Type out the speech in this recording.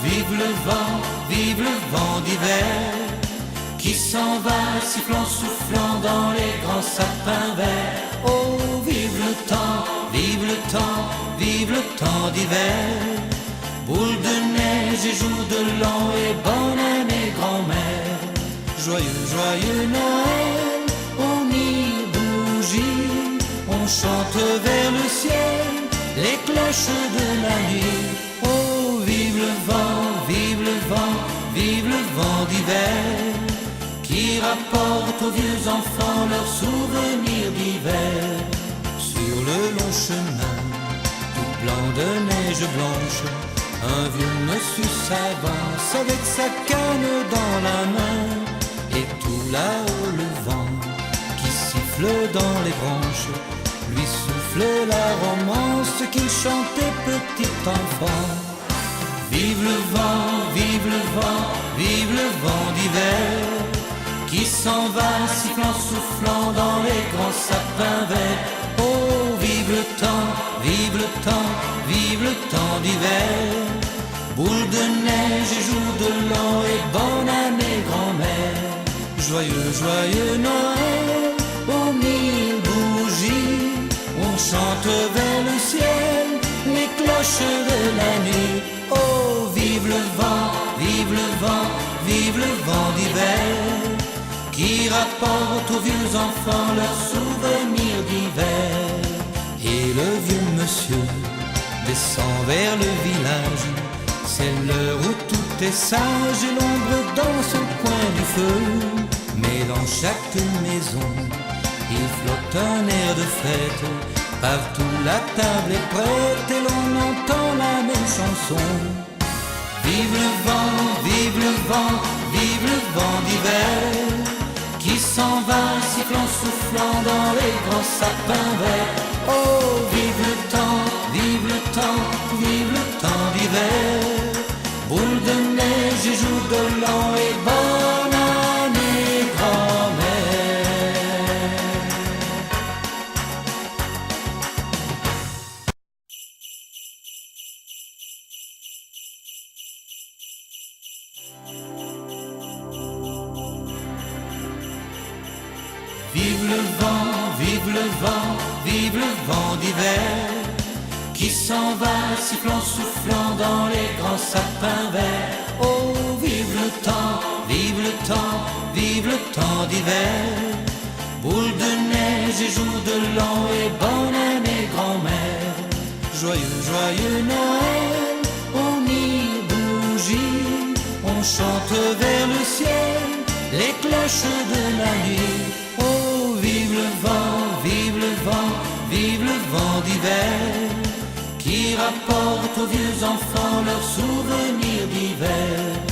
vive le vent, vive le vent d'hiver qui s'en va sifflant, soufflant dans les grands sapins verts. Oh, vive le temps, vive le temps, vive le temps d'hiver. Boule de neige et jour de l'an et bonne année grand-mère. Joyeux, joyeux Noël, aux mille bougies, on chante vers le ciel les cloches de la nuit. Oh, vive le vent, vive le vent, vive le vent d'hiver qui rapporte aux vieux enfants leurs souvenirs d'hiver. Sur le long chemin, tout blanc de neige blanche, un vieux monsieur s'avance avec sa canne dans la main. Et tout là-haut le vent qui siffle dans les branches lui souffle la romance qu'il chantait petit enfant. Vive le vent, vive le vent, vive le vent d'hiver qui s'en va sifflant, soufflant dans les grands sapins verts. Oh, vive le temps, vive le temps, vive le temps d'hiver. Boule de neige et jour de l'an et bonne année grand-mère. Joyeux, joyeux Noël, aux mille bougies, on chante vers le ciel les cloches de la nuit. Oh, vive le vent, vive le vent, vive le vent d'hiver qui rapporte aux vieux enfants leurs souvenirs d'hiver. Et le vieux monsieur descend vers le village, c'est l'heure où tout est sage et l'ombre danse au coin du feu. Mais dans chaque maison, il flotte un air de fête, partout la table est prête et l'on entend la même chanson. Vive le vent, vive le vent, vive le vent d'hiver qui s'en va sifflant, soufflant dans les grands sapins verts. Oh, vive le temps, vive le temps, vive le temps d'hiver. Boule de neige et jour de l'an et bonne année grand-mère. Vive le vent, vive le vent, vive le vent d'hiver qui s'en va sifflant, soufflant dans les grands sapins verts. Oh, vive le temps, vive le temps, vive le temps d'hiver. Boule de neige et jour de l'an et bonne année grand-mère. Joyeux, joyeux Noël, aux mille bougies, on chante vers le ciel les cloches de la nuit. Oh, vive le vent, vive le vent, vive le vent d'hiver qui rapporte aux vieux enfants leurs souvenirs d'hiver.